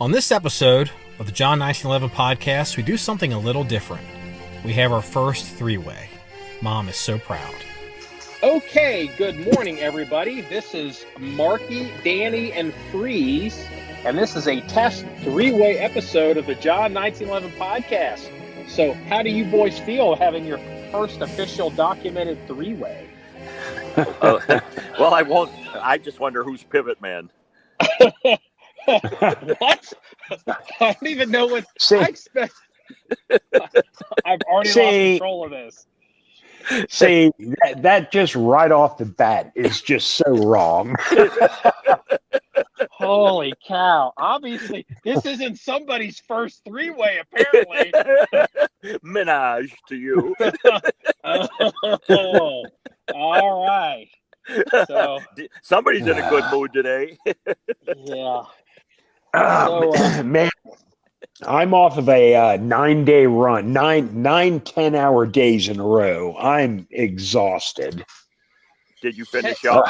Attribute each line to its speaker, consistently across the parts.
Speaker 1: On this episode of the John 1911 podcast, we do something a little different. We have our first three-way. Mom is so proud.
Speaker 2: Okay, good morning, everybody. This is Marky, Danny, and Freeze, and this is a test three-way episode of the John 1911 podcast. So how do you boys feel having your first official documented three-way?
Speaker 3: Well, I won't. I just wonder who's pivot man.
Speaker 2: What? I don't even know what I expect. I've already lost control of this.
Speaker 4: See, that just right off the bat is just so wrong.
Speaker 2: Holy cow. Obviously, this isn't somebody's first three-way, apparently.
Speaker 3: Menage to you.
Speaker 2: Oh, all right. So
Speaker 3: Somebody's in a good mood today.
Speaker 2: Yeah.
Speaker 4: Man, I'm off of a 9-day run, 10-hour days in a row. I'm exhausted.
Speaker 3: Did you finish up?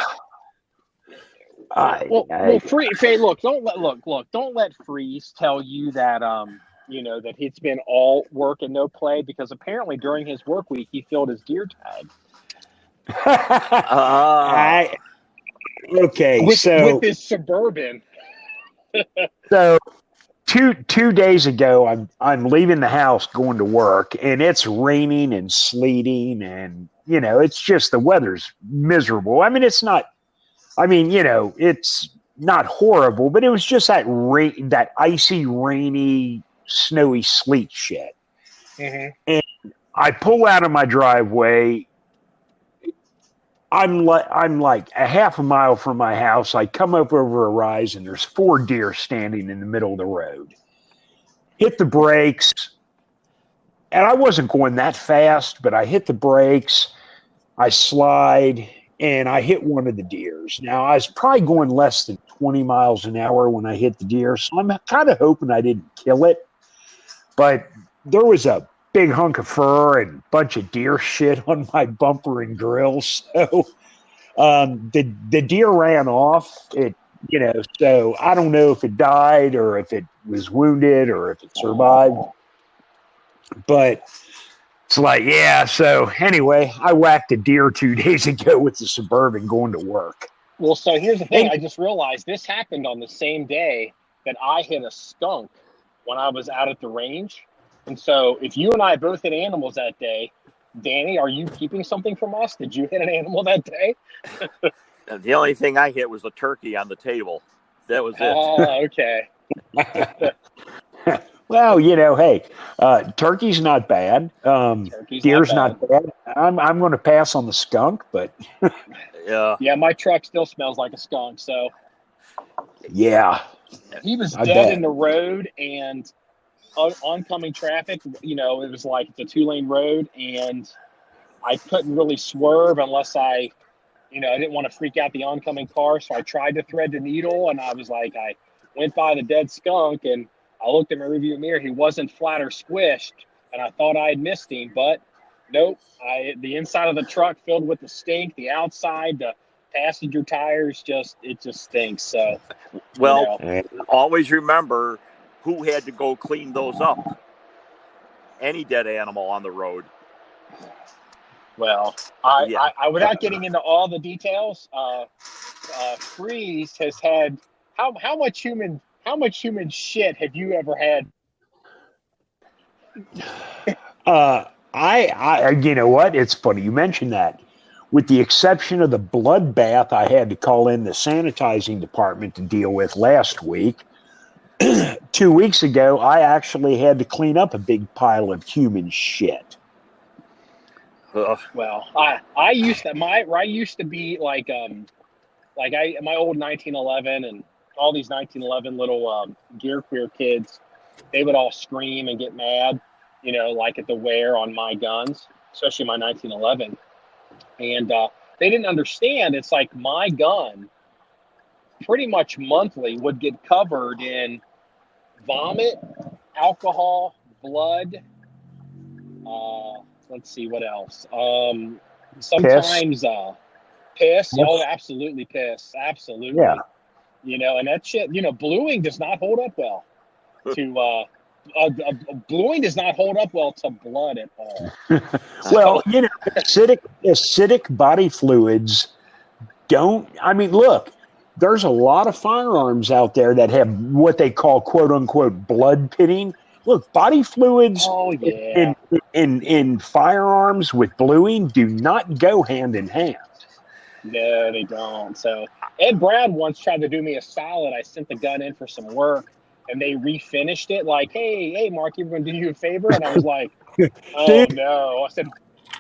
Speaker 2: Don't let Freeze tell you that that it's been all work and no play, because apparently during his work week he filled his deer tag.
Speaker 4: With
Speaker 2: his Suburban.
Speaker 4: So two days ago, I'm leaving the house going to work, and it's raining and sleeting, and it's just the weather's miserable. I mean, it's not horrible, but it was just that icy, rainy, snowy sleet shit.
Speaker 2: Mm-hmm.
Speaker 4: And I pull out of my driveway. I'm like a half a mile from my house. I come up over a rise, and there's 4 deer standing in the middle of the road. Hit the brakes, and I wasn't going that fast, but I hit the brakes. I slide, and I hit one of the deers. Now, I was probably going less than 20 miles an hour when I hit the deer, so I'm kind of hoping I didn't kill it. But there was a big hunk of fur and bunch of deer shit on my bumper and grill. So the deer ran off. So I don't know if it died or if it was wounded or if it survived. But it's like, yeah. So anyway, I whacked a deer 2 days ago with the Suburban going to work.
Speaker 2: Well, so here's the thing. I just realized this happened on the same day that I hit a skunk when I was out at the range. And so if you and I both hit animals that day, Danny, are you keeping something from us? Did you hit an animal that day?
Speaker 3: The only thing I hit was a turkey on the table. That was it.
Speaker 2: Oh, okay.
Speaker 4: Well, hey, turkey's not bad. Deer's not bad. I'm going to pass on the skunk, but
Speaker 2: yeah, my truck still smells like a skunk. So
Speaker 4: yeah,
Speaker 2: he was dead in the road, and oncoming traffic, it was like it's a 2-lane road, and I couldn't really swerve unless I didn't want to freak out the oncoming car. So I tried to thread the needle, and I went by the dead skunk, and I looked in my rearview mirror. He wasn't flat or squished, and I thought I had missed him, but nope. The inside of the truck filled with the stink, the outside, the passenger tires, it just stinks. So,
Speaker 3: always remember who had to go clean those up. Any dead animal on the road.
Speaker 2: Well, I without getting into all the details, Freeze has had how much human shit have you ever had?
Speaker 4: I you know what? It's funny you mentioned that. With the exception of the bloodbath I had to call in the sanitizing department to deal with last week, 2 weeks ago, I actually had to clean up a big pile of human shit.
Speaker 2: Well, I used to be like my old 1911 and all these 1911 little gear queer kids, they would all scream and get mad, like at the wear on my guns, especially my 1911. And they didn't understand. It's like my gun pretty much monthly would get covered in vomit, alcohol, blood. Let's see what else. Sometimes piss. Oh, absolutely piss. Absolutely.
Speaker 4: Yeah.
Speaker 2: And that shit. Bluing does not hold up well. bluing does not hold up well to blood at all.
Speaker 4: Well, acidic body fluids don't. I mean, look, there's a lot of firearms out there that have what they call "quote unquote" blood pitting. Look, body fluids in firearms with bluing do not go hand in hand.
Speaker 2: No, they don't. So Ed Brown once tried to do me a solid. I sent the gun in for some work, and they refinished it. Like, hey, Marky, we're going to do you a favor. And I was like, oh,
Speaker 4: Dude,
Speaker 2: no. I said,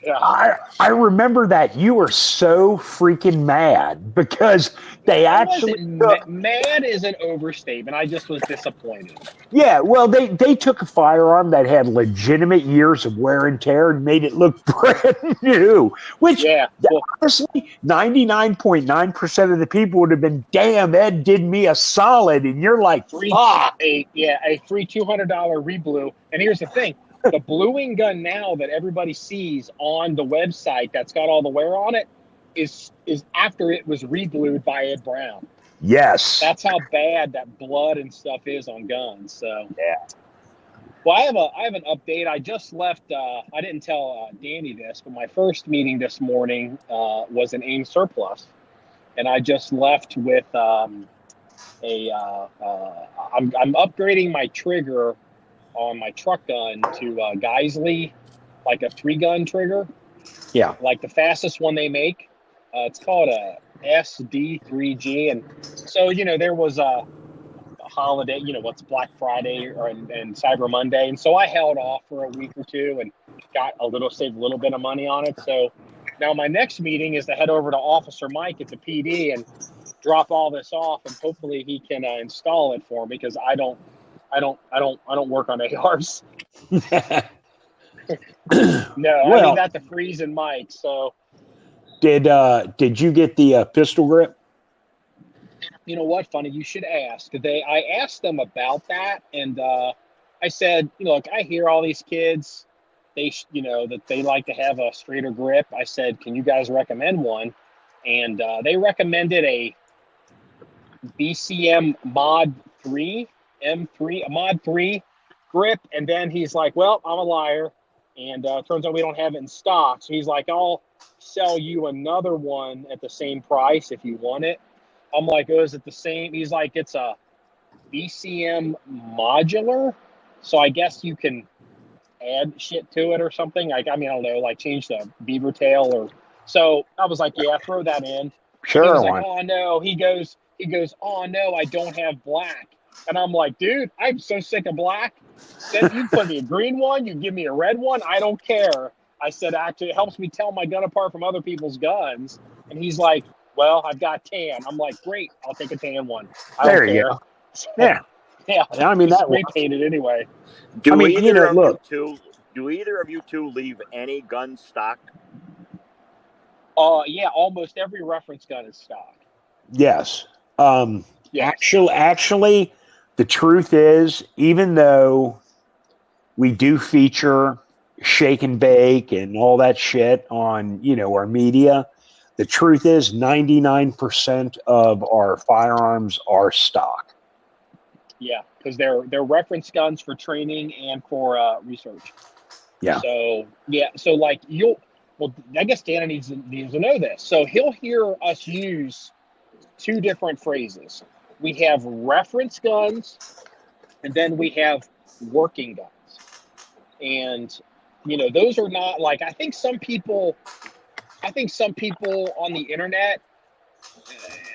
Speaker 2: yeah.
Speaker 4: I remember that you were so freaking mad because they
Speaker 2: mad is an overstatement. I just was disappointed.
Speaker 4: Yeah, well, they took a firearm that had legitimate years of wear and tear and made it look brand new. Which, honestly, 99.9% of the people would have been, damn, Ed did me a solid, and you're like, fuck.
Speaker 2: A free $200 reblue. And here's the thing. The bluing gun now that everybody sees on the website that's got all the wear on it is after it was reblued by Ed Brown.
Speaker 4: Yes.
Speaker 2: That's how bad that blood and stuff is on guns. So
Speaker 4: yeah.
Speaker 2: Well, I have an update. I just left. I didn't tell Danny this, but my first meeting this morning was an AIM surplus, and I just left with I'm upgrading my trigger on my truck gun to Geisley, like a 3-gun trigger.
Speaker 4: Yeah.
Speaker 2: Like the fastest one they make. It's called a SD3G. And so, there was a holiday, what's Black Friday and Cyber Monday. And so I held off for a week or two and saved a little bit of money on it. So now my next meeting is to head over to Officer Mike at the PD and drop all this off, and hopefully he can install it for me, because I don't work on ARs. No, I leave that to Freeze and Mike. So
Speaker 4: did you get the pistol grip?
Speaker 2: You know what? Funny you should ask. I asked them about that, and I said, look, I hear all these kids, that they like to have a straighter grip. I said, can you guys recommend one? And they recommended a BCM Mod 3 M3 Mod 3 grip, and then he's like, well, I'm a liar, and turns out we don't have it in stock. So he's like, I'll sell you another one at the same price if you want it. I'm like, oh, is it the same? He's like, it's a BCM modular, so I guess you can add shit to it or something. Like, I don't know, like change the beaver tail or. So I was like, yeah, throw that in.
Speaker 4: Sure.
Speaker 2: He was like, oh no. He goes, oh no, I don't have black. And I'm like, dude, I'm so sick of black. Then you put me a green one, you give me a red one, I don't care. I said, actually, it helps me tell my gun apart from other people's guns. And he's like, well, I've got tan. I'm like, great, I'll take a tan one.
Speaker 4: There you go. Yeah.
Speaker 2: Yeah.
Speaker 4: I mean, that
Speaker 2: spray painted anyway.
Speaker 3: Do either of you two leave any gun stock?
Speaker 2: Yeah, almost every reference gun is stock.
Speaker 4: Yes.
Speaker 2: Yes.
Speaker 4: Actually, the truth is, even though we do feature shake and bake and all that shit on, our media, the truth is 99% of our firearms are stock.
Speaker 2: Yeah, because they're reference guns for training and for research.
Speaker 4: Yeah.
Speaker 2: So like I guess Dana needs to know this. So he'll hear us use two different phrases. We have reference guns, and then we have working guns. And those are not, like, I think some people on the internet,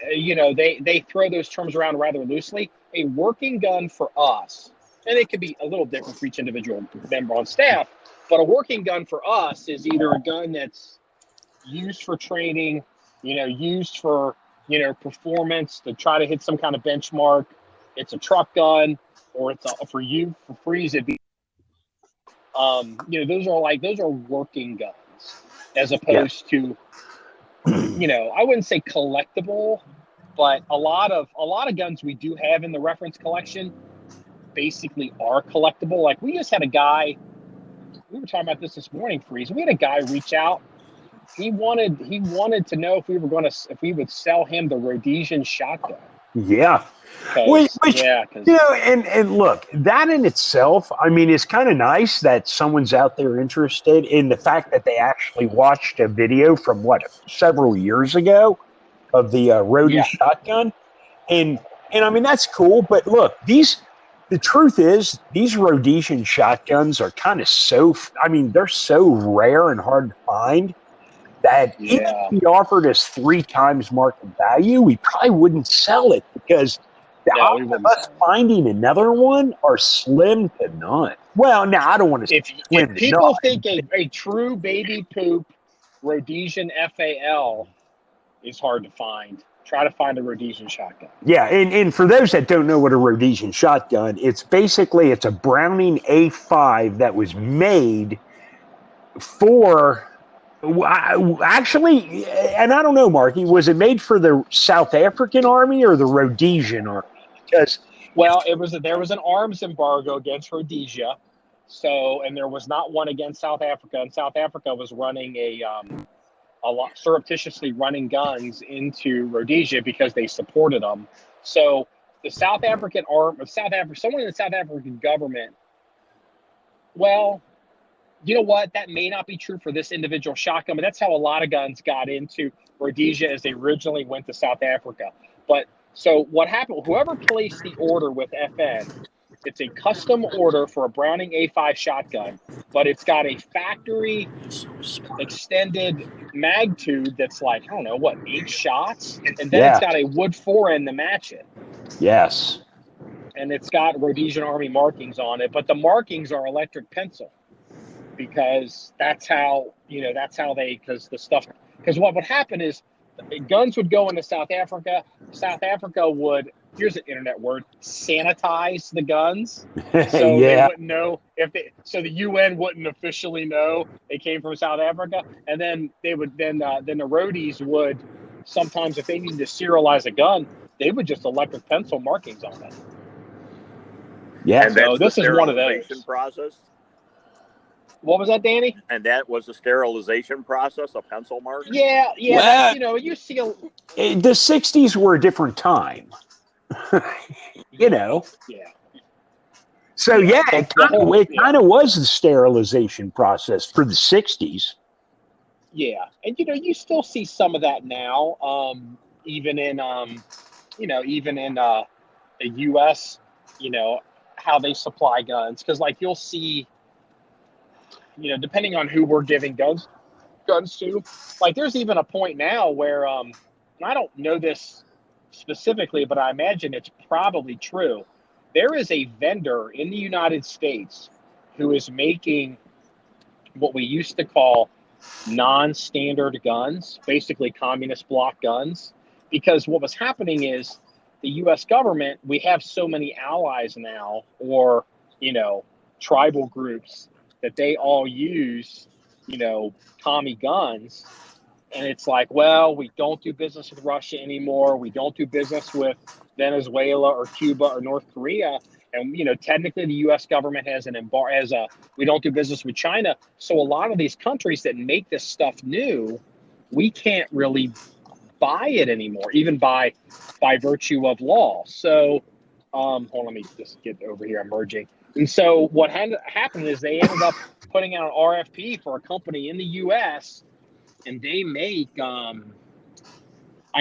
Speaker 2: they throw those terms around rather loosely. A working gun for us, and it could be a little different for each individual member on staff, but a working gun for us is either a gun that's used for training, used for, performance to try to hit some kind of benchmark. It's a truck gun, or it's for Freeze. It'd be, those are working guns, as opposed to, I wouldn't say collectible, but a lot of guns we do have in the reference collection basically are collectible. Like, we just had a guy, we were talking about this morning, Freeze. We had a guy reach out. He wanted to know if we would sell him the Rhodesian shotgun.
Speaker 4: Yeah.
Speaker 2: Because
Speaker 4: Which and look, that in itself, I mean, it's kind of nice that someone's out there interested in the fact that they actually watched a video from several years ago of the Rhodey shotgun, and I mean that's cool. But look, the truth is these Rhodesian shotguns are kind of I mean, they're so rare and hard to find that even if he offered us 3 times market value, we probably wouldn't sell it because the odds of us finding another one are slim to none. Well, now I don't want to say slim
Speaker 2: if
Speaker 4: to
Speaker 2: people
Speaker 4: none.
Speaker 2: think a true baby poop Rhodesian FAL is hard to find, try to find a Rhodesian shotgun.
Speaker 4: Yeah, and for those that don't know what a Rhodesian shotgun, it's a Browning A5 that was made for actually, and I don't know, Marky, was it made for the South African Army or the Rhodesian Army? Because
Speaker 2: there was an arms embargo against Rhodesia, and there was not one against South Africa, and South Africa was running a lot surreptitiously running guns into Rhodesia because they supported them. So the South African someone in the South African government, well, you know what? That may not be true for this individual shotgun, but that's how a lot of guns got into Rhodesia as they originally went to South Africa. But so what happened, whoever placed the order with FN, it's a custom order for a Browning A5 shotgun, but it's got a factory extended mag tube that's like, I don't know, 8 shots? And then it's got a wood forend to match it.
Speaker 4: Yes.
Speaker 2: And it's got Rhodesian Army markings on it, but the markings are electric pencil. Because because what would happen is guns would go into South Africa. South Africa would, here's an internet word, sanitize the guns. So they wouldn't know so the UN wouldn't officially know they came from South Africa. And then they would, then the roadies would, sometimes if they needed to serialize a gun, they would just electric pencil markings on it.
Speaker 4: Yeah.
Speaker 3: And so this is one of those. Process.
Speaker 2: What was that, Danny?
Speaker 3: And that was the sterilization process, a pencil mark?
Speaker 2: Yeah. Well, you see
Speaker 4: the 60s were a different time.
Speaker 2: Yeah.
Speaker 4: So, it kind of was the sterilization process for the 60s.
Speaker 2: Yeah. And, you still see some of that now, even in the U.S., how they supply guns. Because, you'll see, depending on who we're giving guns to, there's even a point now where, and I don't know this specifically, but I imagine it's probably true. There is a vendor in the United States who is making what we used to call non-standard guns, basically communist bloc guns, because what was happening is the U.S. government, we have so many allies now, or, tribal groups, that they all use, commie guns. And it's like, well, we don't do business with Russia anymore. We don't do business with Venezuela or Cuba or North Korea. And, technically the U.S. government has we don't do business with China. So a lot of these countries that make this stuff new, we can't really buy it anymore, even by virtue of law. So, hold on, let me just get over here. I'm merging. And so what happened is they ended up putting out an RFP for a company in the U.S., and they make, I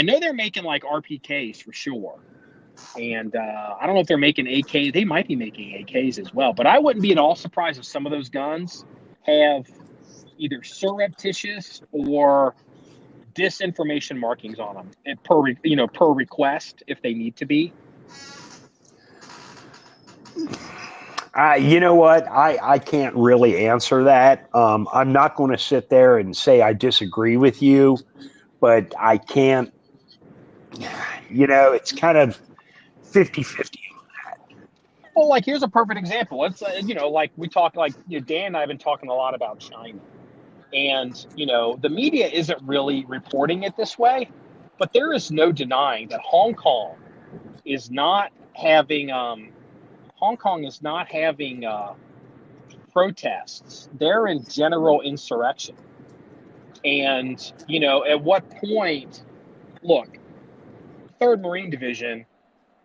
Speaker 2: know they're making RPKs for sure. And I don't know if they're making AK. They might be making AKs as well. But I wouldn't be at all surprised if some of those guns have either surreptitious or disinformation markings on them, and per request if they need to be.
Speaker 4: You know what? I can't really answer that. I'm not going to sit there and say I disagree with you, but I can't. It's kind of 50-50 on that.
Speaker 2: Well, here's a perfect example. It's we talk Dan and I have been talking a lot about China, and the media isn't really reporting it this way, but there is no denying that Hong Kong is not having protests. They're in general insurrection. And, at what point, look, 3rd Marine Division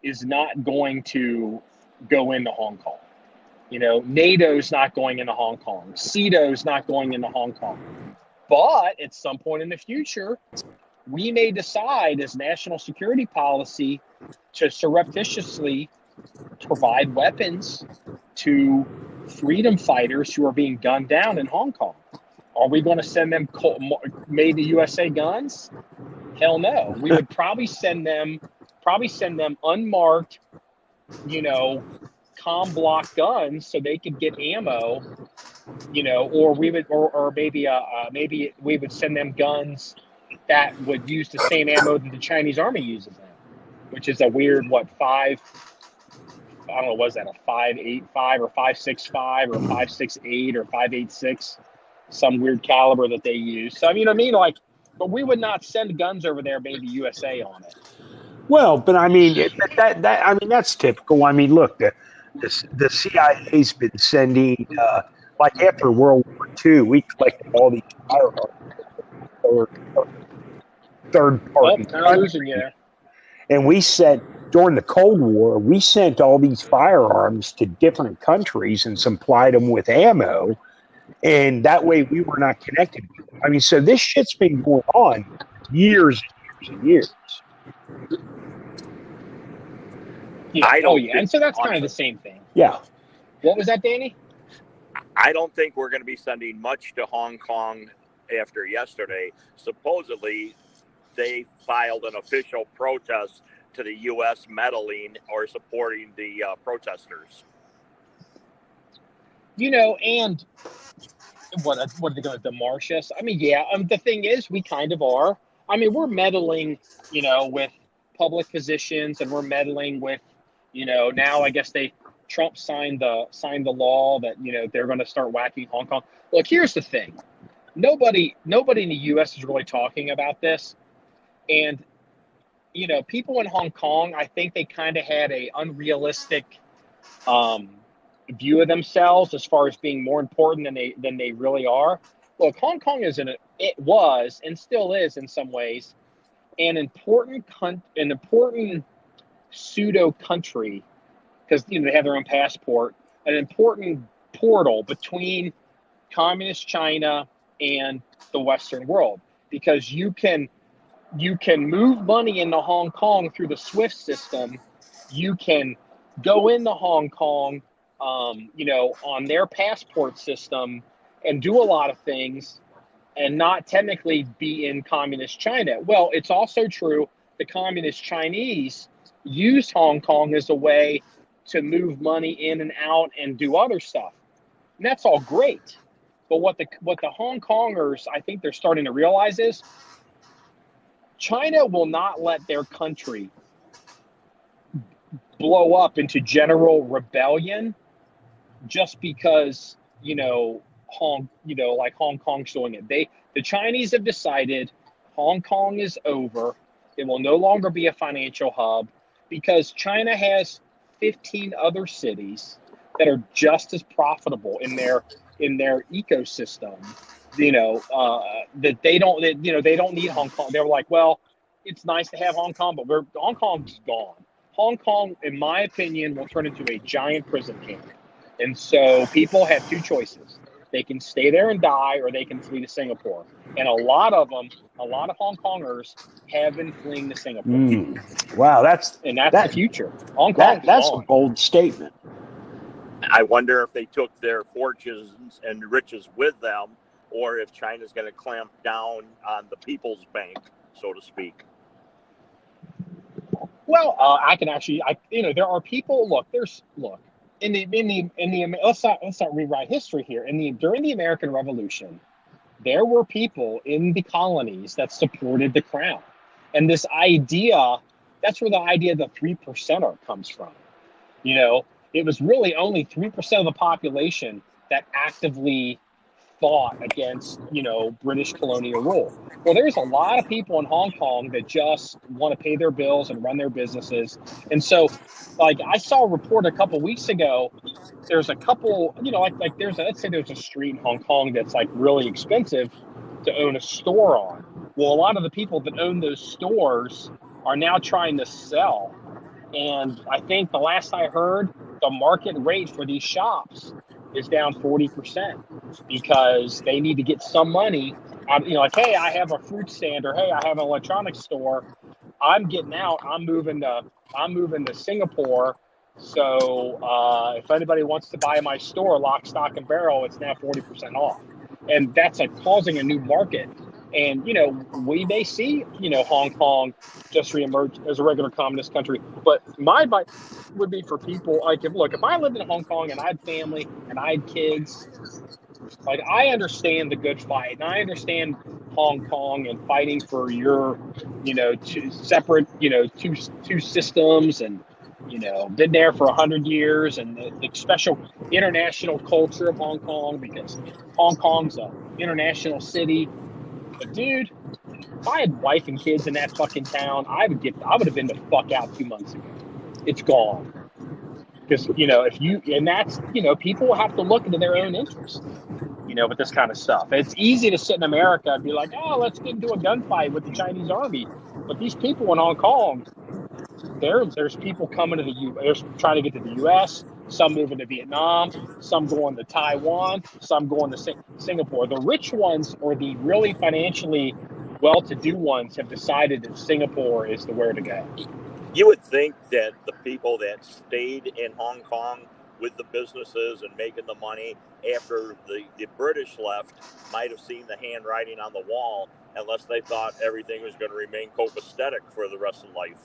Speaker 2: is not going to go into Hong Kong. NATO's not going into Hong Kong. CETO's not going into Hong Kong. But at some point in the future, we may decide as national security policy to surreptitiously provide weapons to freedom fighters who are being gunned down in Hong Kong. Are we going to send them made in the USA guns? Hell no. We would probably send them unmarked, comm block guns so they could get ammo, or we would, or maybe we would send them guns that would use the same ammo that the Chinese army uses now, which is a weird, 5.85 or 5.65 or 5.68 or 5.86, some weird caliber that they use. So, but we would not send guns over there made the USA on it.
Speaker 4: Well, but that's typical. Look, the CIA's been sending, like after World War II, we collected all these firearms or third party. And we sent, during the Cold War, we sent all these firearms to different countries and supplied them with ammo. And that way we were not connected with them. So this shit's been going on years and years and years.
Speaker 2: Yeah. And so that's kind of the same thing.
Speaker 4: Yeah.
Speaker 2: What was that, Danny?
Speaker 3: I don't think we're going to be sending much to Hong Kong after yesterday. Supposedly, they filed an official protest to the U.S. meddling or supporting the protesters.
Speaker 2: And what are they going to demolish us? The thing is, we kind of are. We're meddling, with public positions, and we're meddling with, now I guess Trump signed the law that, they're going to start whacking Hong Kong. Look, here's the thing. Nobody in the U.S. is really talking about this. And, people in Hong Kong, I think they kind of had a unrealistic view of themselves as far as being more important than they really are. Look, Hong Kong it was and still is in some ways an important pseudo country, because they have their own passport, an important portal between communist China and the Western world, because you can move money into Hong Kong through the SWIFT system. You can go into Hong Kong, on their passport system and do a lot of things and not technically be in communist China. Well, it's also true the communist Chinese use Hong Kong as a way to move money in and out and do other stuff. And that's all great. But what the Hong Kongers, I think they're starting to realize is China will not let their country blow up into general rebellion just because, Hong Kong's doing it. The Chinese have decided Hong Kong is over. It will no longer be a financial hub because China has 15 other cities that are just as profitable in their ecosystem. That they don't need Hong Kong. They were like, well, it's nice to have Hong Kong, but Hong Kong's gone. Hong Kong, in my opinion, will turn into a giant prison camp. And so people have two choices. They can stay there and die, or they can flee to Singapore. And a lot of Hong Kongers have been fleeing to Singapore.
Speaker 4: Wow, that's
Speaker 2: the future. Hong Kong.
Speaker 4: That's a bold statement.
Speaker 3: I wonder if they took their fortunes and riches with them, or if China's going to clamp down on the people's bank, so to speak.
Speaker 2: Well, there are people. Let's not rewrite history here. During the American Revolution, there were people in the colonies that supported the crown, and this idea, that's where the idea of the 3%er comes from. It was really only 3% of the population that actively fought against, British colonial rule. Well, there's a lot of people in Hong Kong that just want to pay their bills and run their businesses. And so, I saw a report a couple weeks ago. There's a couple, let's say there's a street in Hong Kong that's really expensive to own a store on. Well, a lot of the people that own those stores are now trying to sell And I think the last I heard, the market rate for these shops is down 40% because they need to get some money out. Like, hey, I have a fruit stand, or hey, I have an electronics store. I'm getting out. I'm moving to Singapore. So if anybody wants to buy my store, lock, stock, and barrel, it's now 40% off, and that's causing a new market. And we may see Hong Kong just reemerge as a regular communist country. But my advice would be for people like, if I lived in Hong Kong and I had family and I had kids, like, I understand the good fight, and I understand Hong Kong and fighting for your, two separate, two systems, and been there for 100 years, and the special international culture of Hong Kong, because Hong Kong's a international city. But dude, if I had wife and kids in that fucking town, I would have been the fuck out 2 months ago. It's gone. Because, people have to look into their own interests, with this kind of stuff. It's easy to sit in America and be like, oh, let's get into a gunfight with the Chinese army. But these people in Hong Kong, there's people coming to the U.S., they're trying to get to the U.S., some moving to Vietnam, some going to Taiwan, some going to Singapore. The rich ones, or the really financially well-to-do ones, have decided that Singapore is the where to go.
Speaker 3: You would think that the people that stayed in Hong Kong with the businesses and making the money after the British left might have seen the handwriting on the wall, unless they thought everything was going to remain copacetic for the rest of life.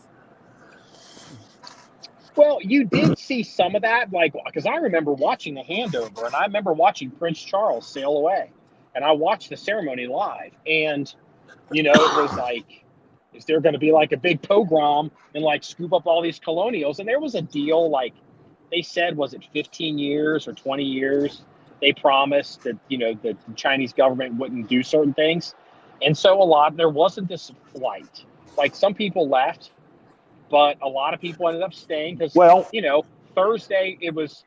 Speaker 2: Well, you did see some of that, because I remember watching the handover, and I remember watching Prince Charles sail away, and I watched the ceremony live, and, it was like, is there going to be like a big pogrom and scoop up all these colonials? And there was a deal, they said, was it 15 years or 20 years? They promised that, the Chinese government wouldn't do certain things. And so there wasn't this flight. Some people left, but a lot of people ended up staying because, Thursday it was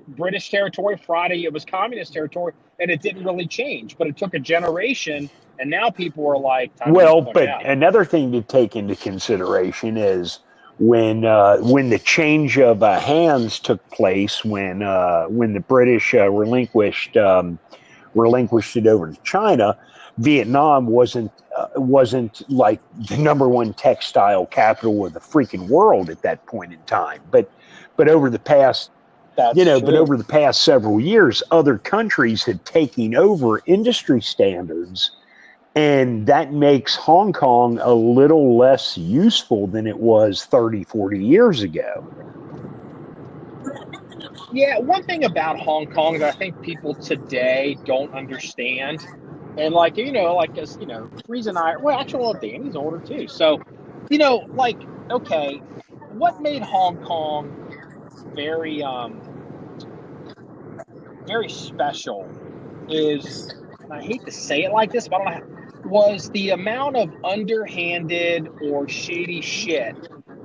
Speaker 2: British territory, Friday it was communist territory, and it didn't really change. But it took a generation, and now people are like,
Speaker 4: another thing to take into consideration is when the change of hands took place, when the British relinquished it over to China, Vietnam wasn't like the number one textile capital of the freaking world at that point in time. But over the past over the past several years, other countries had taken over industry standards, and that makes Hong Kong a little less useful than it was 30, 40 years ago.
Speaker 2: Yeah, one thing about Hong Kong that I think people today don't understand, and because Freeze and Danny's older too. So, okay, what made Hong Kong very very special is, and I hate to say it like this, but was the amount of underhanded or shady shit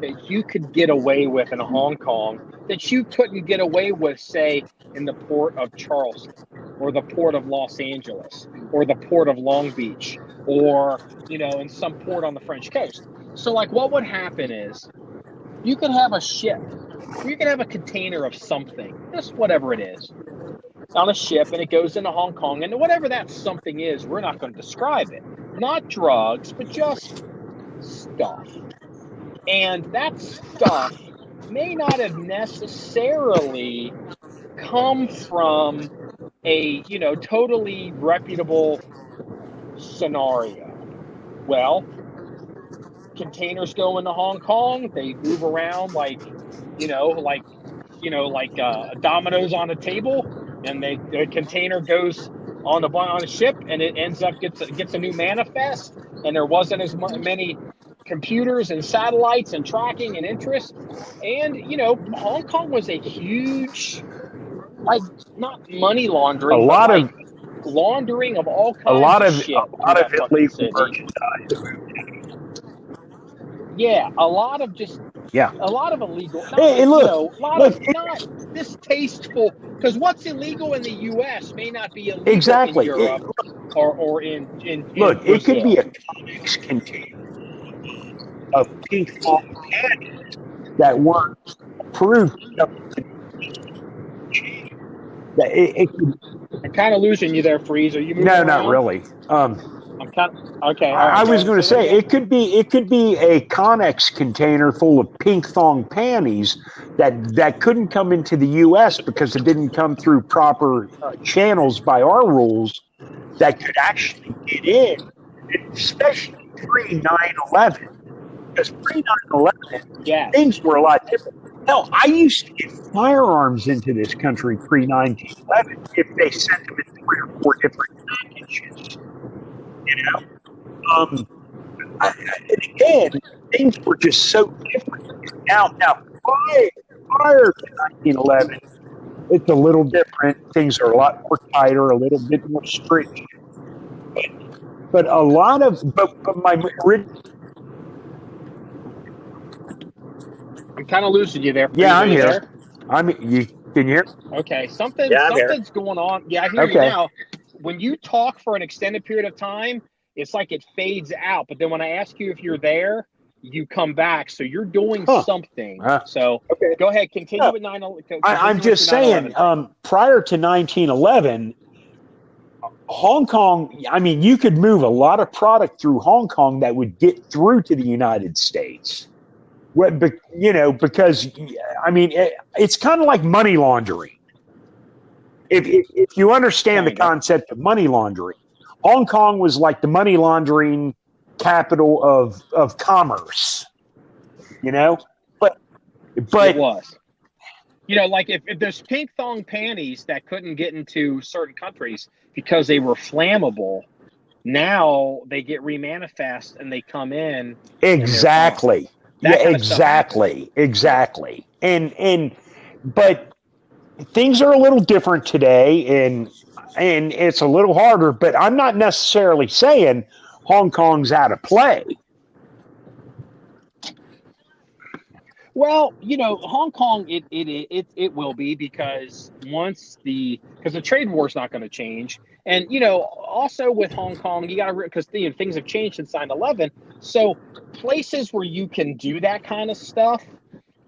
Speaker 2: that you could get away with in Hong Kong that you couldn't get away with, say, in the port of Charleston, or the port of Los Angeles, or the port of Long Beach, or, in some port on the French coast. So, what would happen is, you could have a ship, you could have a container of something, just whatever it is, on a ship, and it goes into Hong Kong, and whatever that something is, we're not going to describe it. Not drugs, but just stuff. And that stuff may not have necessarily come from a, totally reputable scenario. Well, containers go into Hong Kong, they move around like dominoes on a table, and the container goes on a ship, and it ends up gets a new manifest, and there wasn't as many computers and satellites and tracking and interest, and Hong Kong was a huge, not money laundering, laundering of all kinds of shit.
Speaker 4: A lot of illegal merchandise.
Speaker 2: Yeah, a lot of illegal. Not distasteful. Because what's illegal in the U.S. may not be illegal in Europe or in
Speaker 4: Look,
Speaker 2: Brazil.
Speaker 4: It could be a comics container of pink cotton candy. that weren't approved.
Speaker 2: I'm kind of losing you there, Freeze. Are you moving around?
Speaker 4: Not really.
Speaker 2: I'm kind of okay. All right,
Speaker 4: I was going to say it could be a Connex container full of pink thong panties that couldn't come into the U.S. because it didn't come through proper channels by our rules that could actually get in, especially pre 9/11. Because pre 9/11, things were a lot different. Hell, I used to get firearms into this country pre 1911 if they sent them in 3 or 4 different packages. And again, things were just so different. Now, prior to 1911, it's a little different. Things are a lot more tighter, a little bit more stringent. But a lot of, but my original.
Speaker 2: I'm kind of losing you there.
Speaker 4: Yeah, I'm here.
Speaker 2: There?
Speaker 4: You can you hear?
Speaker 2: Okay, something's going on. Yeah, I hear you now. When you talk for an extended period of time, it's like it fades out. But then when I ask you if you're there, you come back. So you're doing something. So go ahead, continue with 9/11.
Speaker 4: I'm just saying, prior to 1911, Hong Kong, I mean, you could move a lot of product through Hong Kong that would get through to the United States. Because, I mean, it's kind of like money laundering. If you understand the concept of money laundering, Hong Kong was like the money laundering capital of commerce, but
Speaker 2: it was. Like if there's pink thong panties that couldn't get into certain countries because they were flammable, now they get remanifest and they come in.
Speaker 4: Exactly. Exactly. But things are a little different today, and it's a little harder. But I'm not necessarily saying Hong Kong's out of play.
Speaker 2: Well, Hong Kong, it will be because the trade war is not going to change, and also with Hong Kong, you got to because things have changed since 9/11. So places where you can do that kind of stuff,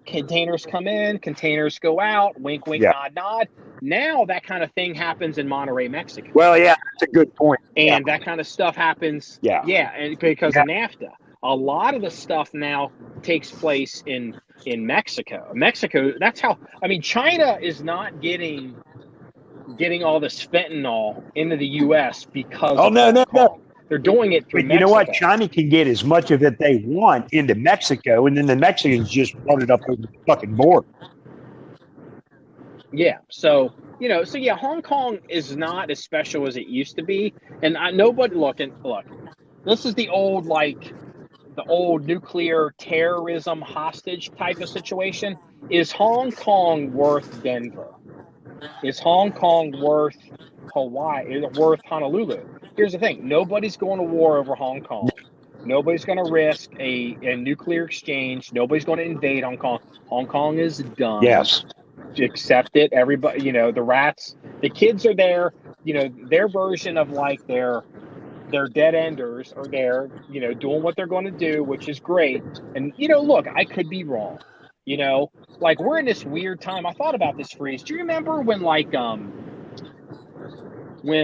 Speaker 2: containers come in, containers go out, wink, wink, nod, nod. Now that kind of thing happens in Monterrey, Mexico.
Speaker 4: Well, yeah, that's a good point.
Speaker 2: And that kind of stuff happens, and because of NAFTA. A lot of the stuff now takes place in Mexico. That's how. I mean, China is not getting all this fentanyl into the U.S. because of Hong Kong. They're doing it through Mexico.
Speaker 4: You know what? China can get as much of it they want into Mexico, and then the Mexicans just run it up over the fucking border.
Speaker 2: Yeah. So Hong Kong is not as special as it used to be, and nobody look. This is the old nuclear terrorism hostage type of situation. Is Hong Kong worth Denver? Is Hong Kong worth Hawaii? Is it worth Honolulu? Here's the thing. Nobody's going to war over Hong Kong. Nobody's going to risk a nuclear exchange. Nobody's going to invade Hong Kong. Hong Kong is done.
Speaker 4: Yes.
Speaker 2: Accept it. Everybody, the rats, the kids are there. Their version of like their dead enders are there, doing what they're going to do, which is great. And, look, I could be wrong. Like we're in this weird time. I thought about this, Freeze. Do you remember when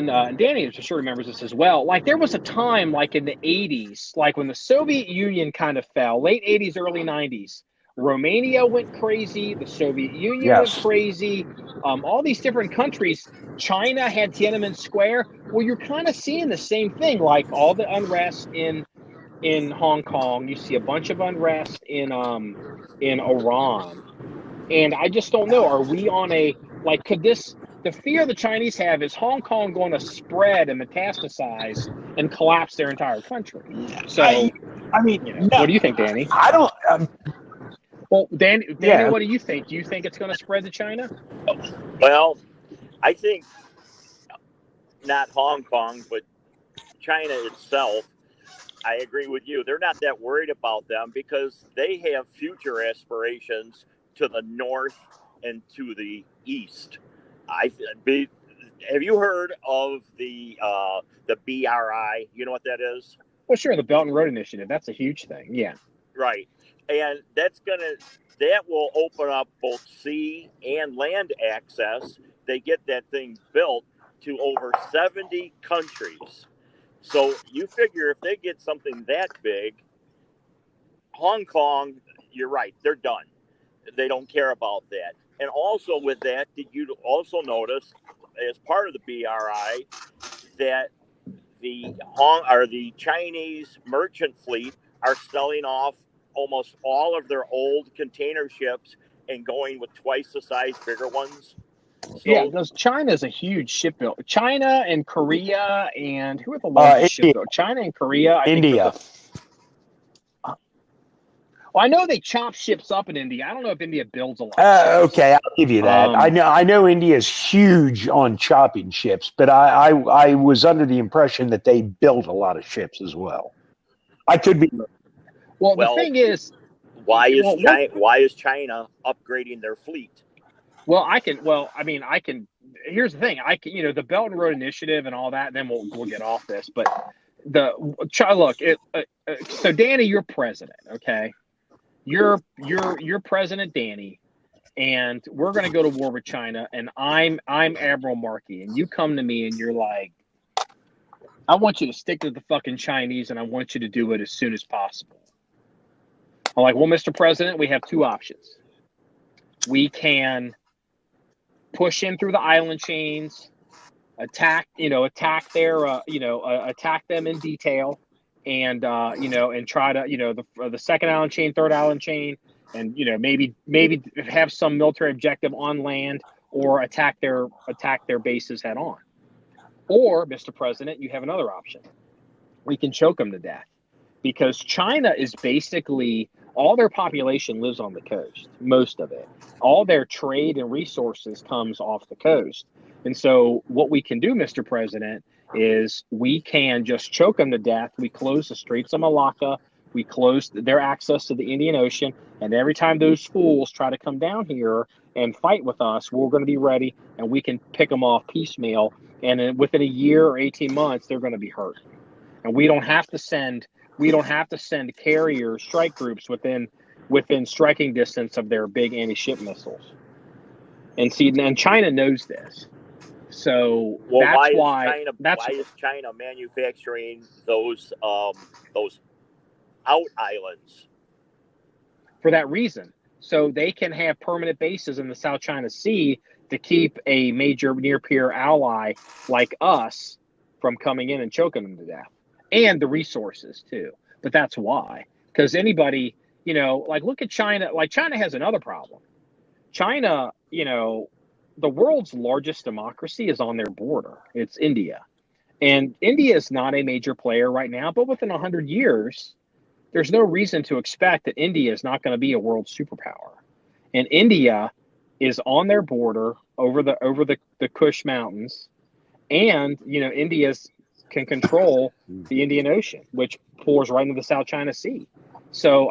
Speaker 2: and Danny for sure remembers this as well. Like there was a time like in the 80s, like when the Soviet Union kind of fell, late 80s, early 90s, Romania went crazy. The Soviet Union went crazy. All these different countries. China had Tiananmen Square. Well, you're kind of seeing the same thing, like all the unrest in Hong Kong. You see a bunch of unrest in Iran, and I just don't know. Are we on could this? The fear the Chinese have is Hong Kong going to spread and metastasize and collapse their entire country. So,
Speaker 4: I mean,
Speaker 2: what do you think, Danny?
Speaker 4: I don't.
Speaker 2: Well, Danny, what do you think? Do you think it's going to spread to China?
Speaker 3: Well, I think not Hong Kong, but China itself. I agree with you. They're not that worried about them because they have future aspirations to the north and to the east. Have you heard of the BRI? You know what that is?
Speaker 2: Well, sure. The Belt and Road Initiative. That's a huge thing. Yeah.
Speaker 3: Right. And that's that will open up both sea and land access. They get that thing built to over 70 countries. So you figure if they get something that big, Hong Kong, you're right, they're done. They don't care about that. And also with that, did you also notice, as part of the BRI, that the Chinese merchant fleet are selling off almost all of their old container ships and going with twice the size bigger ones?
Speaker 2: So, because China's a huge shipbuilder. China and Korea, and who are the largest shipbuilders? China and Korea.
Speaker 4: India.
Speaker 2: Well, I know they chop ships up in India. I don't know if India builds a lot.
Speaker 4: Okay, I'll give you that. I know India is huge on chopping ships, but I was under the impression that they built a lot of ships as well. I could be.
Speaker 2: Well, the thing is,
Speaker 3: why is China upgrading their fleet?
Speaker 2: Well, I can. Here's the thing. The Belt and Road Initiative and all that. And then we'll get off this. But so Danny, you're president, okay? You're President Danny, and we're going to go to war with China. And I'm Admiral Marky, and you come to me and you're like, I want you to stick to the fucking Chinese, and I want you to do it as soon as possible. I'm like, well, Mr. President, we have two options. We can push in through the island chains, attack them in detail, and try to the second island chain, third island chain, and maybe have some military objective on land, or attack their bases head on. Or, Mr. President, you have another option. We can choke them to death, because China is basically, all their population lives on the coast, most of it. All their trade and resources comes off the coast. And so what we can do, Mr. President, is we can just choke them to death. We close the Straits of Malacca. We close their access to the Indian Ocean. And every time those fools try to come down here and fight with us, we're going to be ready, and we can pick them off piecemeal. And within a year or 18 months, they're going to be hurt. And we don't have to send carrier strike groups within striking distance of their big anti-ship missiles. And China knows this. So why is
Speaker 3: China manufacturing those out islands?
Speaker 2: For that reason. So they can have permanent bases in the South China Sea to keep a major near-peer ally like us from coming in and choking them to death. And the resources too. But that's why. Because anybody, look at China. Like, China has another problem. China, the world's largest democracy is on their border. It's India. And India is not a major player right now, but within 100 years, there's no reason to expect that India is not going to be a world superpower. And India is on their border over the Kush Mountains. And, India can control the Indian Ocean, which pours right into the South China Sea. So,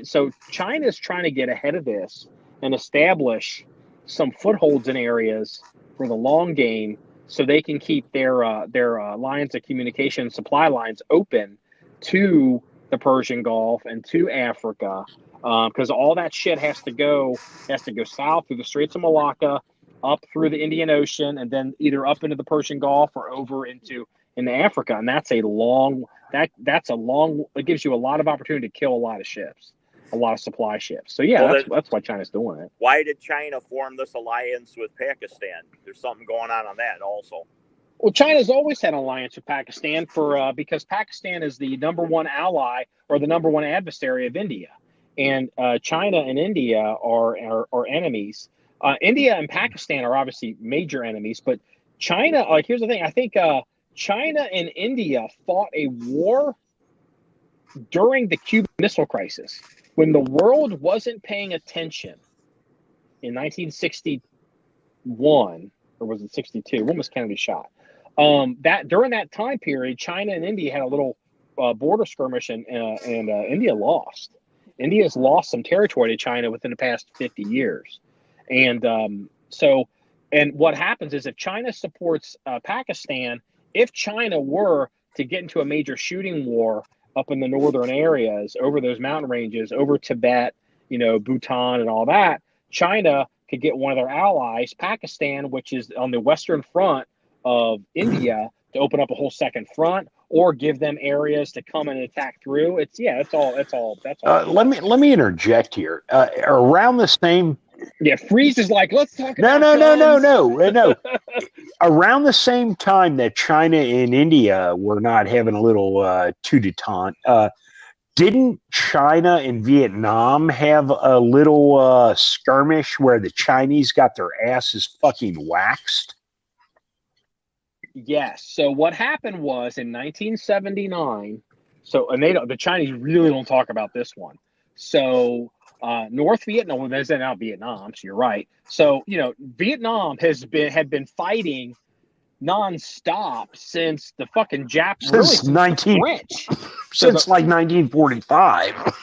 Speaker 2: so China is trying to get ahead of this and establish some footholds in areas for the long game, so they can keep their lines of communication, supply lines open to the Persian Gulf and to Africa, because all that shit has to go south through the Straits of Malacca, up through the Indian Ocean, and then either up into the Persian Gulf or over into Africa. And it gives you a lot of opportunity to kill a lot of ships, a lot of supply ships. So that's why China's doing it.
Speaker 3: Why did China form this alliance with Pakistan? There's something going on that also.
Speaker 2: Well, China's always had an alliance with Pakistan because Pakistan is the number one ally or the number one adversary of India, and China and India are enemies. India and Pakistan are obviously major enemies, but China. Here's the thing. I think China and India fought a war during the Cuban Missile Crisis, when the world wasn't paying attention. In 1961, or was it 62? When was Kennedy shot? That during that time period, China and India had a little border skirmish, and India lost. India's lost some territory to China within the past 50 years. And what happens is, if China supports Pakistan, if China were to get into a major shooting war up in the northern areas, over those mountain ranges, over Tibet Bhutan and all that, China could get one of their allies, Pakistan, which is on the western front of India, to open up a whole second front, or give them areas to come and attack through. That's all.
Speaker 4: Let me interject here. Around the same.
Speaker 2: Yeah, Freeze is like, let's talk about
Speaker 4: No. Around the same time that China and India were not having a little coup-d'etat, didn't China and Vietnam have a little skirmish where the Chinese got their asses fucking waxed?
Speaker 2: Yes. So what happened was in 1979. And the Chinese really don't talk about this one. So North Vietnam, there's now Vietnam. So you're right. So Vietnam had been fighting nonstop since the fucking Japs,
Speaker 4: since
Speaker 2: the French,
Speaker 4: since like 1945.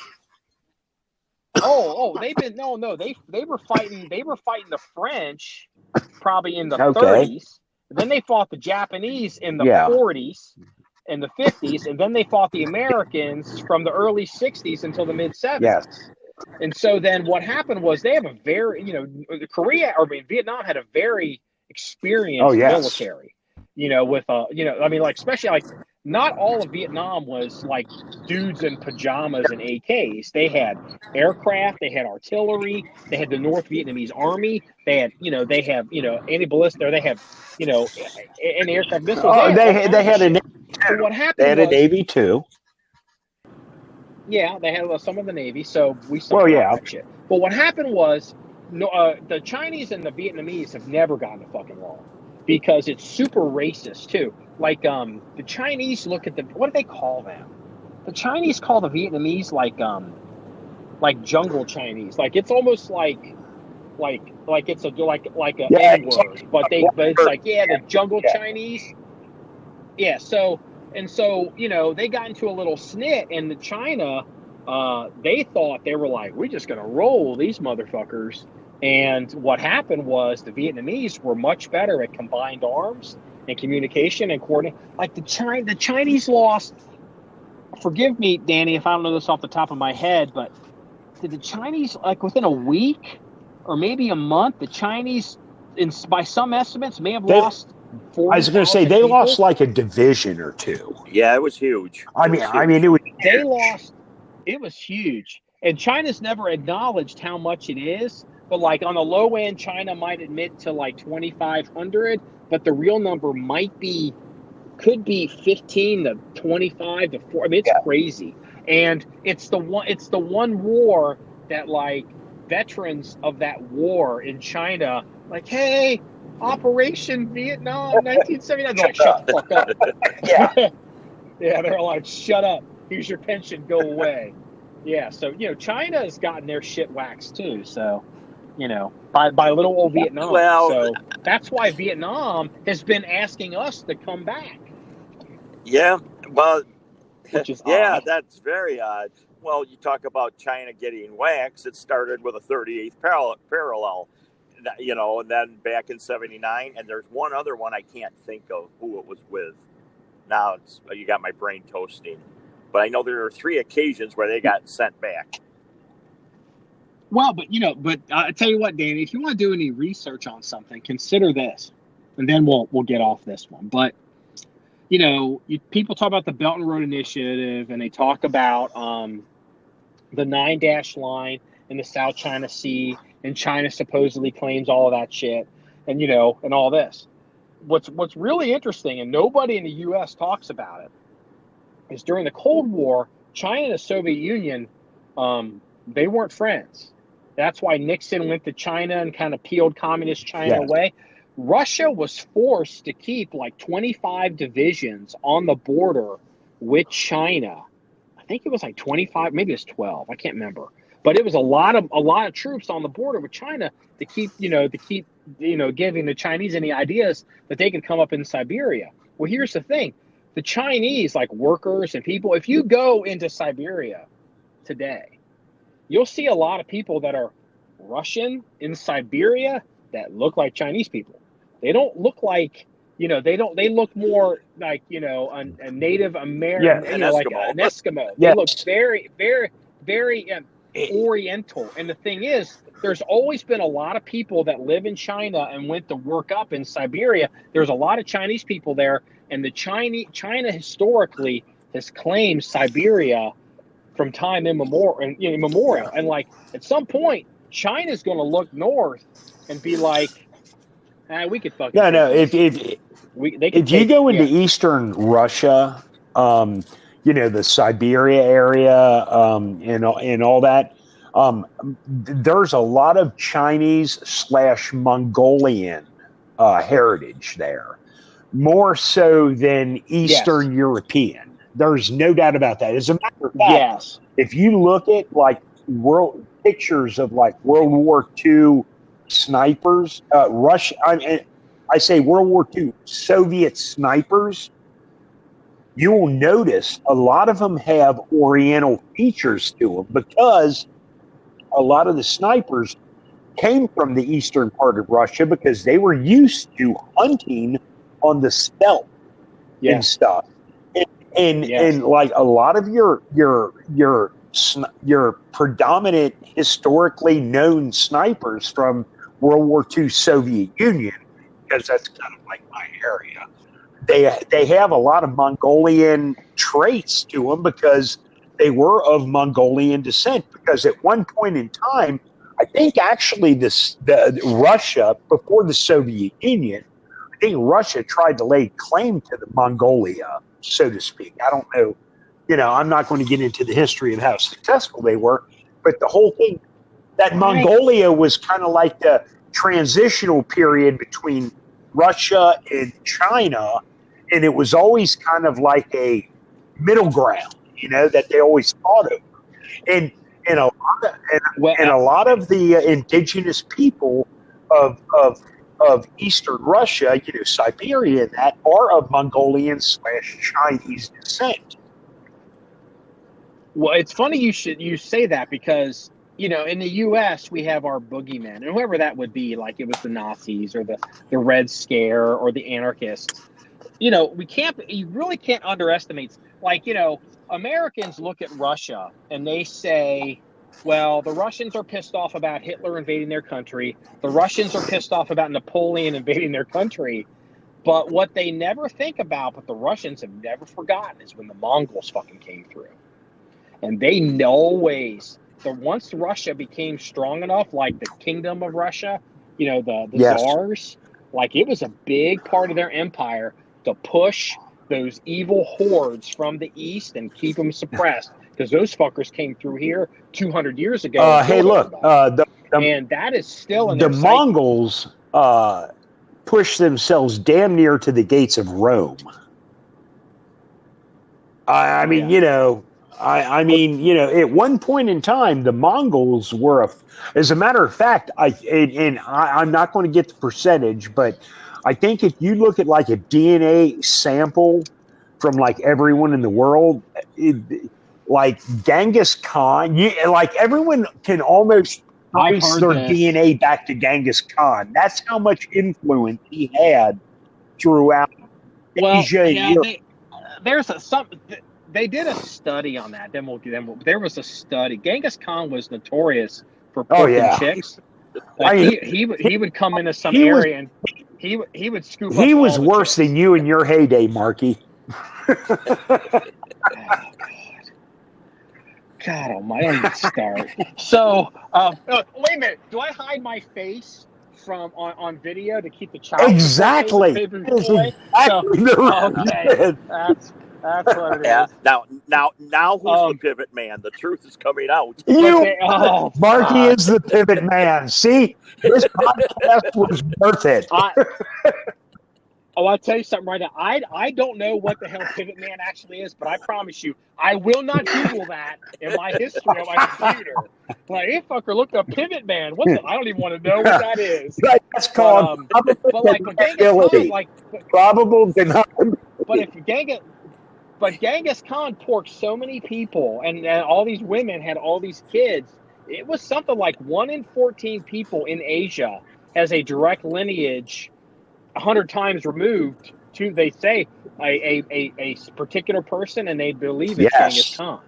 Speaker 2: They've been they were fighting the French probably in the 30s. Then they fought the Japanese in the 40s and the 50s, and then they fought the Americans from the early 60s until the mid 70s.
Speaker 4: Yes.
Speaker 2: And so then what happened was they have a very, Vietnam had a very experienced military, especially like not all of Vietnam was like dudes in pajamas and AKs. They had aircraft, they had artillery, they had the North Vietnamese army, they have anti-ballistic, they have, anti-aircraft missiles.
Speaker 4: They had a Navy too.
Speaker 2: So what happened
Speaker 4: they had a Navy too.
Speaker 2: Yeah, they had some of the Navy, so we saw that shit. But what happened was, the Chinese and the Vietnamese have never gotten fucking along because it's super racist too. Like the Chinese look at what do they call them? The Chinese call the Vietnamese like jungle Chinese. Like it's almost like it's a N word, but it's like the jungle Chinese. Yeah, so they got into a little snit, and the China, they thought they were like, we're just gonna roll these motherfuckers. And what happened was the Vietnamese were much better at combined arms and communication and coordination. Like the Chinese lost. Forgive me, Danny, if I don't know this off the top of my head, but did the Chinese, like within a week or maybe a month, the Chinese, by some estimates, may have lost 40,000
Speaker 4: I was going to say they lost like a division or two.
Speaker 3: Yeah, it was huge.
Speaker 2: They lost. It was huge, and China's never acknowledged how much it is. But like on the low end, China might admit to like 2,500, but the real number could be 15 to 25 to 4. I mean, it's crazy, and it's the one war that like veterans of that war in China, like, hey, Operation Vietnam 1979. They're like, shut the fuck up. Yeah, they're like, shut up. Here's your pension. Go away. Yeah, so China has gotten their shit waxed too. So by little old Vietnam.
Speaker 3: Well,
Speaker 2: so that's why Vietnam has been asking us to come back.
Speaker 3: Yeah, well,
Speaker 2: which is odd.
Speaker 3: That's very odd. Well, you talk about China getting waxed. It started with a 38th parallel. And then back in 79, and there's one other one I can't think of who it was with. Now you got my brain toasting, but I know there are 3 occasions where they got sent back.
Speaker 2: Well, but I tell you what, Danny, if you want to do any research on something, consider this, and then we'll get off this one. But people talk about the Belt and Road Initiative, and they talk about the 9-dash line in the South China Sea. And China supposedly claims all of that shit, and and all this. What's really interesting, and nobody in the U.S. talks about it, is during the Cold War, China and the Soviet Union, they weren't friends. That's why Nixon went to China and kind of peeled communist China away. Russia was forced to keep like 25 divisions on the border with China. I think it was like 25, maybe it's 12. I can't remember. But it was a lot of troops on the border with China to keep giving the Chinese any ideas that they could come up in Siberia. Well, here's the thing. The Chinese, like workers and people, if you go into Siberia today, you'll see a lot of people that are Russian in Siberia that look like Chinese people. They don't look like, they look more like, a Native American, like an Eskimo. They look very, very, very, Oriental. And the thing is, there's always been a lot of people that live in China and went to work up in Siberia. There's a lot of Chinese people there, and China historically has claimed Siberia from time immemorial. And like at some point, China's going to look north and be like, we could fucking
Speaker 4: no.
Speaker 2: take this.
Speaker 4: If you go into eastern Russia, the Siberia area, and all that, there's a lot of Chinese/Mongolian heritage there, more so than Eastern European. There's no doubt about that. As a matter of fact, if you look at like pictures of like World War II snipers, Russia. I say World War II Soviet snipers, you will notice a lot of them have Oriental features to them because a lot of the snipers came from the eastern part of Russia because they were used to hunting on the steppe and stuff. And like a lot of your predominant historically known snipers from World War II Soviet Union, because that's kind of like my area. They have a lot of Mongolian traits to them because they were of Mongolian descent. Because at one point in time, I think actually the Russia before the Soviet Union, I think Russia tried to lay claim to the Mongolia, so to speak. I don't know. I'm not going to get into the history of how successful they were, but the whole thing, that Mongolia was kind of like the transitional period between Russia and China, and it was always kind of like a middle ground, that they always fought over. And a lot of the indigenous people of Eastern Russia, Siberia, that are of Mongolian/Chinese descent.
Speaker 2: Well, it's funny you say that because, in the U.S. we have our boogeyman, and whoever that would be, like it was the Nazis or the Red Scare or the anarchists. You really can't underestimate, like, Americans look at Russia and they say, well, the Russians are pissed off about Hitler invading their country. The Russians are pissed off about Napoleon invading their country. But what they never think about, but the Russians have never forgotten, is when the Mongols fucking came through. And they always, once Russia became strong enough, like the Kingdom of Russia, the czars, like it was a big part of their empire to push those evil hordes from the east and keep them suppressed, because those fuckers came through here 200 years ago.
Speaker 4: Hey, look,
Speaker 2: and that is still in
Speaker 4: the
Speaker 2: their
Speaker 4: Mongols pushed themselves damn near to the gates of Rome. I mean, at one point in time, the Mongols were as a matter of fact, I'm not going to get the percentage, but I think if you look at like a DNA sample from like everyone in the world, like Genghis Khan, like everyone can almost trace their DNA back to Genghis Khan. That's how much influence he had throughout Asia.
Speaker 2: Yeah, they did a study on that. There was a study. Genghis Khan was notorious for poking chicks. Like he would come into some area and he would scoop up.
Speaker 4: He was worse than you in your heyday, Marky.
Speaker 2: God almighty, don't even start. So, wait a minute. Do I hide my face on video to keep the child?
Speaker 4: Exactly.
Speaker 2: Okay, that's what it is.
Speaker 3: Now who's the pivot man? The truth is coming out.
Speaker 4: Marky is the pivot man. See, this podcast was worth it.
Speaker 2: I'll tell you something right now. I don't know what the hell pivot man actually is, but I promise you, I will not Google that in my history on my computer. Like, hey, fucker, look up pivot man. I don't even want to know what that is.
Speaker 4: That's called probable deniability.
Speaker 2: But Genghis Khan porked so many people, and all these women had all these kids. It was something like 1 in 14 people in Asia has a direct lineage 100 times removed to, they say, a particular person, and they believe it's Genghis Khan.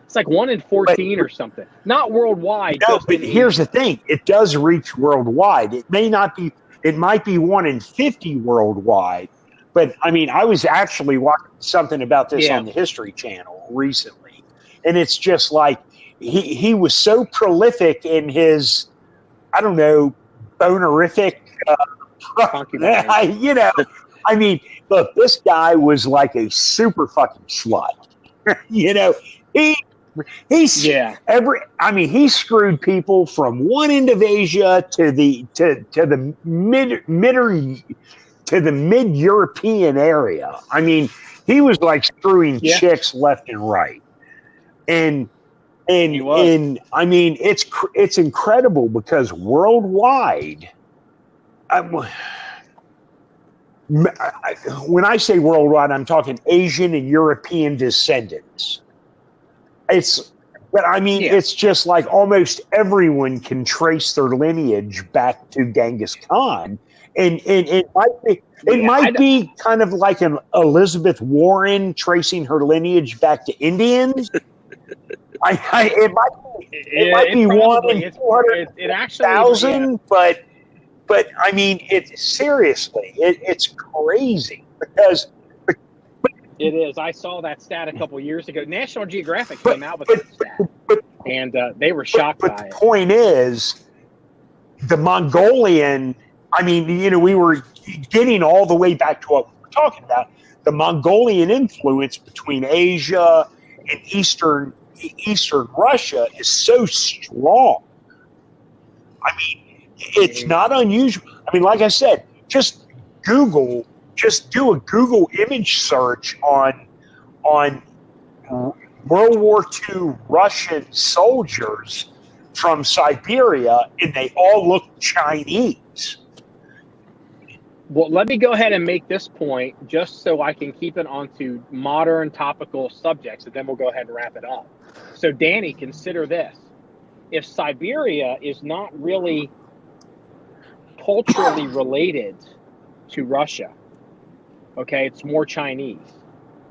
Speaker 2: It's like 1 in 14 or something. Not worldwide.
Speaker 4: No,
Speaker 2: just
Speaker 4: but
Speaker 2: in
Speaker 4: here's
Speaker 2: Asia.
Speaker 4: the thing: it does reach worldwide. It may not be. It might be 1 in 50 worldwide. But I mean, I was actually watching something about this
Speaker 2: Yeah.
Speaker 4: on the History Channel recently, and it's just like he was so prolific in his, I don't know, bonerific.
Speaker 2: Concubines.
Speaker 4: You know, I mean, look, this guy was like a super fucking slut. You know, he he's
Speaker 2: Yeah.
Speaker 4: he screwed people from one end of Asia to the mid European area. I mean, he was like screwing
Speaker 2: Yeah.
Speaker 4: chicks left and right. And
Speaker 2: He was.
Speaker 4: I mean, it's incredible because worldwide, when I say worldwide, I'm talking Asian and European descendants. But I mean,
Speaker 2: Yeah.
Speaker 4: it's just like almost everyone can trace their lineage back to Genghis Khan, and it might be kind of like an Elizabeth Warren tracing her lineage back to Indians. It might be
Speaker 2: probably,
Speaker 4: 1 in 200,000, but I mean, it's crazy because
Speaker 2: it is. I saw that stat a couple years ago. National Geographic came out with that stat, and they were shocked by it.
Speaker 4: But the point is, the Mongolian. I mean, you know, we were getting all the way back to what we were talking about. The Mongolian influence between Asia and Eastern Russia is so strong. I mean, it's not unusual. I mean, like I said, just do a Google image search on World War II Russian soldiers from Siberia, and they all look Chinese.
Speaker 2: Well, let me go ahead and make this point just so I can keep it onto modern topical subjects, and then we'll go ahead and wrap it up. So, Danny, consider this. If Siberia is not really culturally related to Russia, okay, it's more Chinese,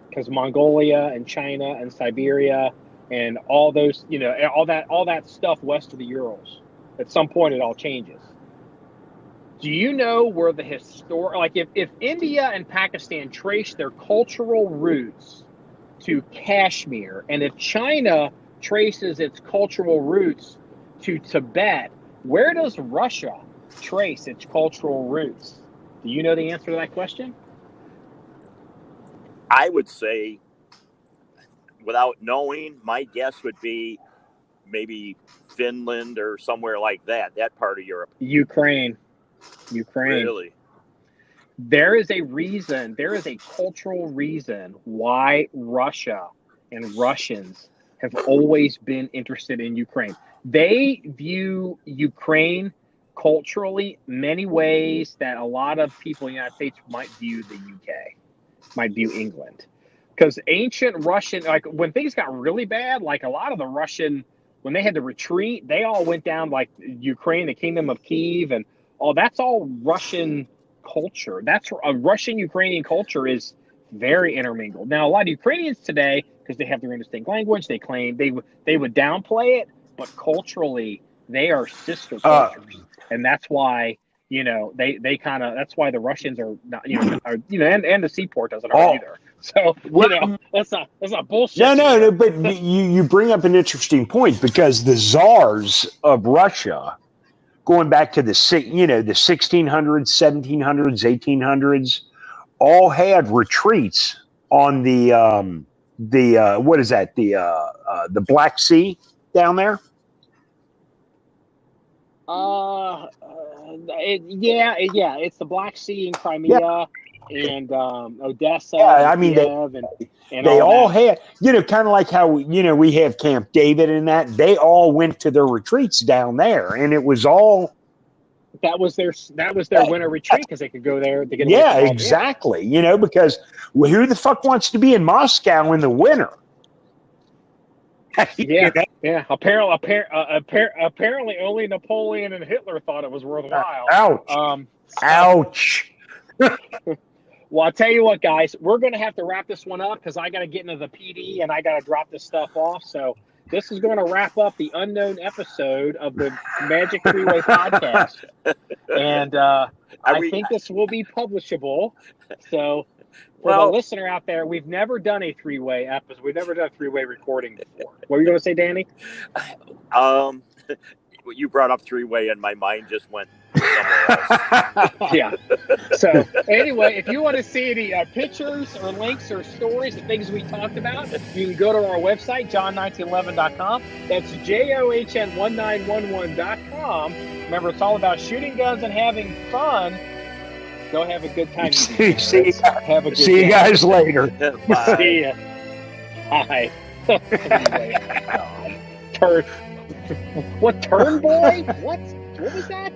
Speaker 2: because Mongolia and China and Siberia and all those, you know, all that stuff west of the Urals, at some point it all changes. Do you know where the if India and Pakistan trace their cultural roots to Kashmir, and if China traces its cultural roots to Tibet, where does Russia trace its cultural roots? Do you know the answer to that question?
Speaker 3: I would say, without knowing, my guess would be really Finland or somewhere like that part of Europe.
Speaker 2: Ukraine.
Speaker 3: Really?
Speaker 2: There is a cultural reason why Russia and Russians have always been interested in Ukraine. They view Ukraine culturally many ways that a lot of people in the United States might view the UK, might view England. Because ancient Russian, like when things got really bad, like a lot of the Russian, when they had to retreat, they all went down like Ukraine, the Kingdom of Kiev, and that's all Russian culture. That's a Russian-Ukrainian culture is very intermingled. Now, a lot of Ukrainians today, because they have their distinct language, they claim they would downplay it, but culturally they are sister cultures, and that's why they kind of that's why the Russians are not and the seaport doesn't hurt either. So that's not bullshit.
Speaker 4: No, but you bring up an interesting point because the czars of Russia, going back to the 1600s, 1700s, 1800s, all had retreats on the what is that, the Black Sea down there.
Speaker 2: It's the Black Sea and Crimea and Odessa.
Speaker 4: Yeah, I mean they all had, kind of like how we have Camp David and that. They all went to their retreats down there, and it was all
Speaker 2: that was their winter retreat because they could go there to get away
Speaker 4: from exactly. Because who the fuck wants to be in Moscow in the winter?
Speaker 2: Yeah. Apparently, only Napoleon and Hitler thought it was worthwhile.
Speaker 4: Ouch! Ouch!
Speaker 2: Well, I'll tell you what, guys, we're going to have to wrap this one up because I got to get into the PD and I got to drop this stuff off. So this is going to wrap up the unknown episode of the Magic Three-Way podcast. And I think this will be publishable. So for the listener out there, we've never done a three-way episode. We've never done a three-way recording before. What were you going to say, Danny?
Speaker 3: You brought up three-way and my mind just went somewhere else.
Speaker 2: Yeah. So anyway, if you want to see any pictures or links or stories and things we talked about, you can go to our website, john1911.com. That's JOHN1911.com. Remember, it's all about shooting guns and having fun. Go have a good time.
Speaker 4: See you guys later.
Speaker 3: Bye.
Speaker 2: See ya. Bye. Turn. What, turn boy? What was that?